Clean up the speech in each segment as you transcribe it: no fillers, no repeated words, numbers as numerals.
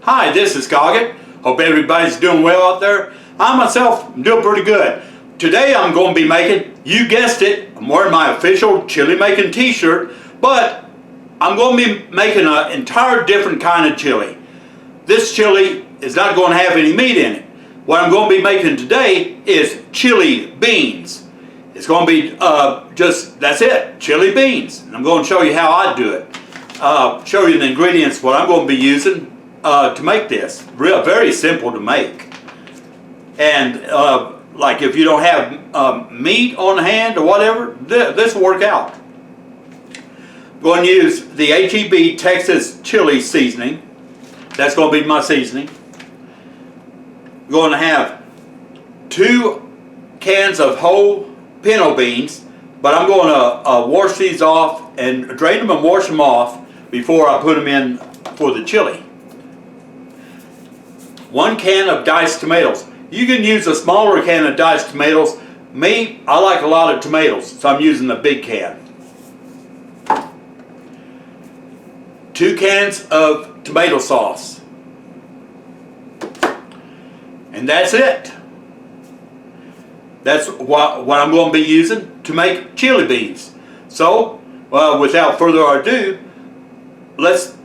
Hi, this is Goggett. Hope everybody's doing well out there. I myself am doing pretty good. Today I'm going to be making, you guessed it, I'm wearing my official chili making t-shirt, but I'm going to be making an entire different kind of chili. This chili is not going to have any meat in it. What I'm going to be making today is chili beans. It's going to be that's it, chili beans. And I'm going to show you how I do it. Show you the ingredients, what I'm going to be using to make this. Very simple to make. And like if you don't have meat on hand or whatever, this will work out. I'm going to use the HEB Texas chili seasoning. That's going to be my seasoning. I'm going to have 2 cans of whole pinto beans, but I'm going to wash these off and drain them and wash them off before I put them in for the chili. 1 can of diced tomatoes. You can use a smaller can of diced tomatoes. Me, I like a lot of tomatoes, so I'm using the big can. 2 cans of tomato sauce. And that's it. That's what I'm going to be using to make chili beans. So, without further ado, let's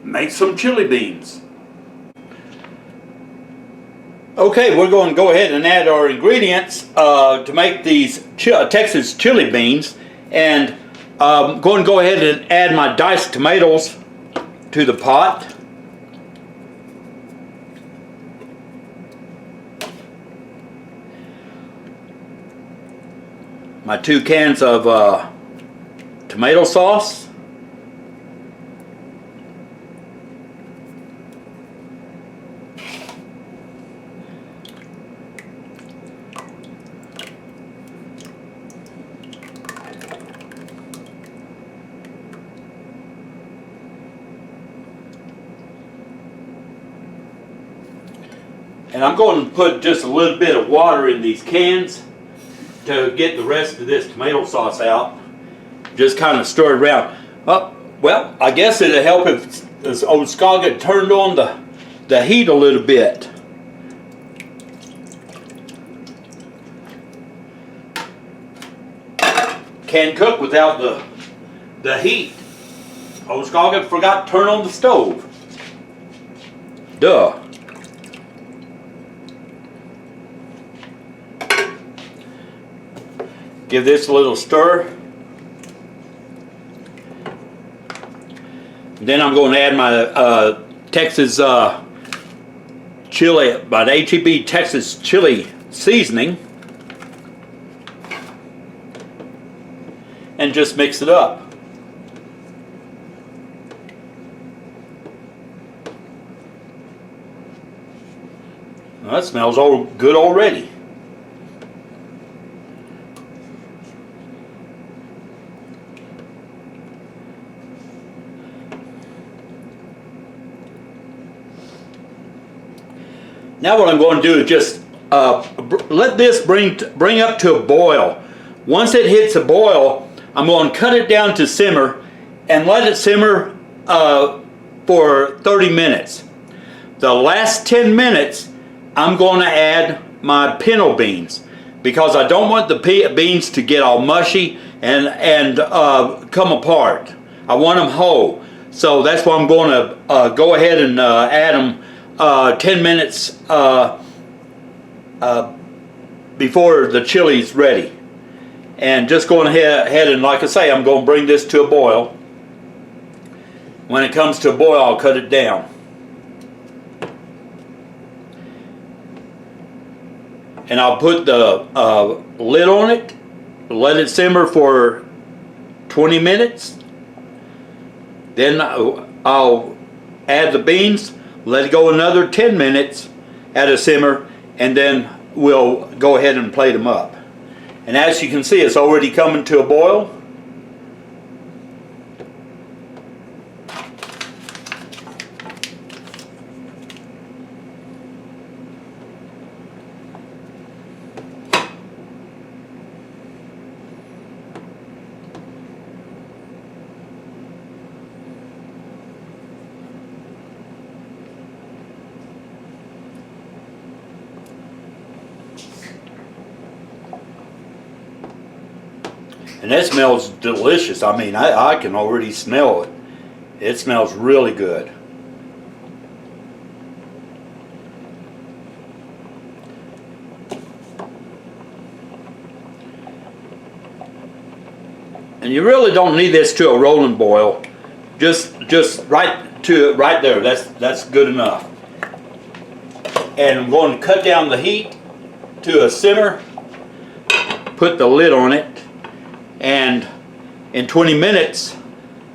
make some chili beans. Okay, we're going to go ahead and add our ingredients to make these Texas chili beans. And I'm going to go ahead and add my diced tomatoes to the pot. My 2 cans of tomato sauce. And I'm going to put just a little bit of water in these cans to get the rest of this tomato sauce out. Just kind of stir it around. Well, I guess it'll help if this old Scoggett turned on the heat a little bit. Can't cook without the heat. Old Scoggett forgot to turn on the stove. Duh. Give this a little stir. Then I'm going to add my Texas chili, my HEB Texas chili seasoning, and just mix it up. Well, that smells all good already. Now what I'm going to do is just let this bring up to a boil. Once it hits a boil, I'm going to cut it down to simmer and let it simmer for 30 minutes. The last 10 minutes, I'm going to add my pinto beans because I don't want the beans to get all mushy and come apart. I want them whole. So that's why I'm going to go ahead and add them 10 minutes before the chili's ready. And just going ahead and, like I say, I'm going to bring this to a boil. When it comes to a boil, I'll cut it down. And I'll put the lid on it, let it simmer for 20 minutes. Then I'll add the beans, let it go another 10 minutes at a simmer, and then we'll go ahead and plate them up. And as you can see, it's already coming to a boil. And that smells delicious. I mean, I can already smell it. It smells really good. And you really don't need this to a rolling boil. Just right to it right there. That's good enough. And I'm going to cut down the heat to a simmer. Put the lid on it, and in 20 minutes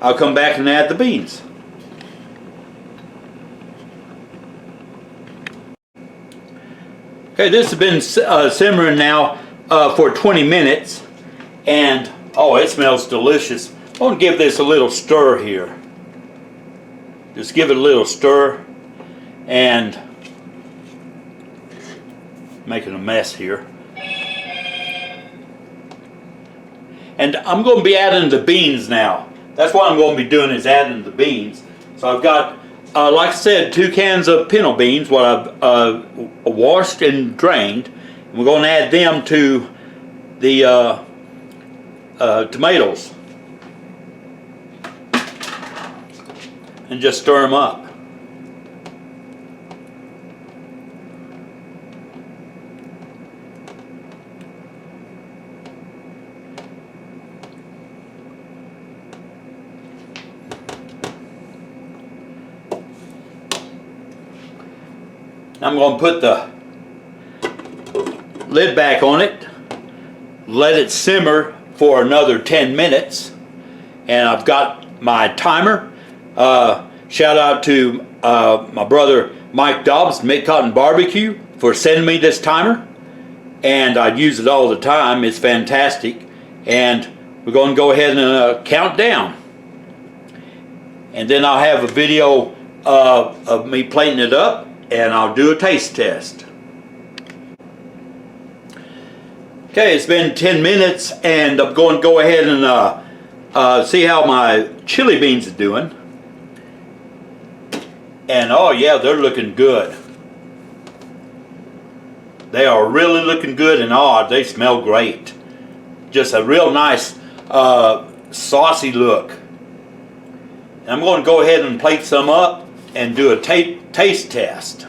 I'll come back and add the beans. Okay, this has been simmering now for 20 minutes, and oh, it smells delicious. I'm going to give this a little stir here. Just give it a little stir, and making a mess here. And I'm going to be adding the beans now. That's what I'm going to be doing, is adding the beans. So I've got, like I said, 2 cans of pinto beans, what I've washed and drained. And we're going to add them to the tomatoes. And just stir them up. I'm going to put the lid back on it, let it simmer for another 10 minutes, and I've got my timer. Shout out to my brother Mike Dobbs, Mick Cotton Barbecue, for sending me this timer, and I use it all the time. It's fantastic. And we're going to go ahead and count down, and then I'll have a video of me plating it up, and I'll do a taste test. Okay, it's been 10 minutes, and I'm going to go ahead and see how my chili beans are doing. And oh yeah, they're looking good. They are really looking good, and oh, they smell great. Just a real nice saucy look. And I'm going to go ahead and plate some up and do a taste test.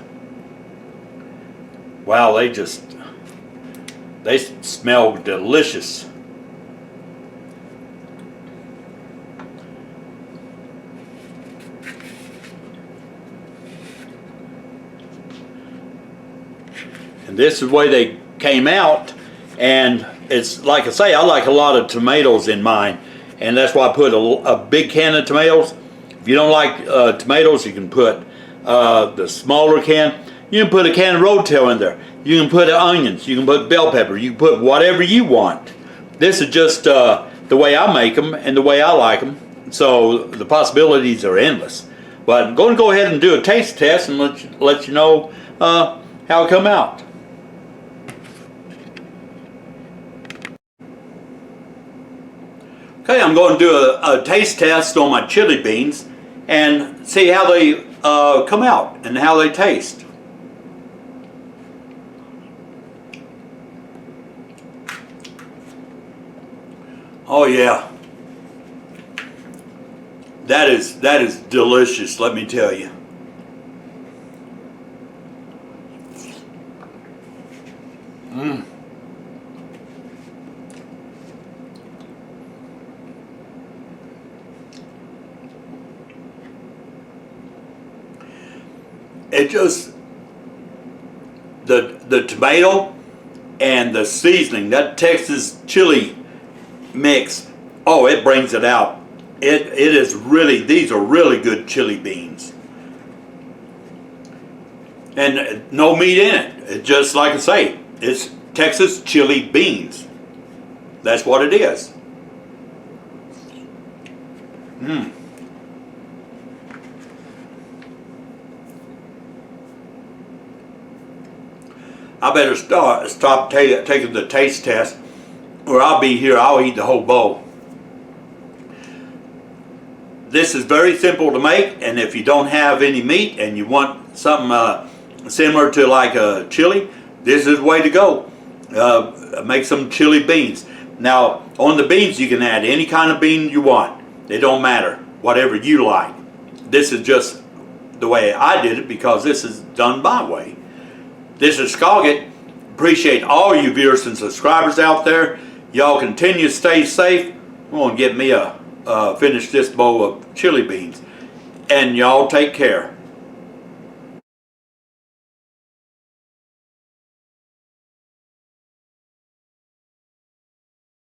Wow, they smell delicious. And this is the way they came out, and it's like I say, I like a lot of tomatoes in mine, and that's why I put a big can of tomatoes. If you don't like tomatoes, you can put the smaller can. You can put a can of roadkill in there. You can put onions. You can put bell pepper. You can put whatever you want. This is just the way I make them and the way I like them. So the possibilities are endless. But I'm going to go ahead and do a taste test and let you know how it come out. Okay, I'm going to do a taste test on my chili beans and see how they come out and how they taste. Oh yeah, that is delicious, let me tell you. It just, the tomato and the seasoning, that Texas chili mix, oh, it brings it out. It is really, these are really good chili beans. And no meat in it. It just, like I say, it's Texas chili beans. That's what it is. I better stop taking the taste test, or I'll be here, I'll eat the whole bowl. This is very simple to make, and if you don't have any meat and you want something similar to like a chili, this is the way to go. Make some chili beans. Now, on the beans, you can add any kind of bean you want. It don't matter, whatever you like. This is just the way I did it because this is done my way. This is Scoggett. Appreciate all you viewers and subscribers out there. Y'all continue to stay safe. I'm going to get me finish this bowl of chili beans. And y'all take care.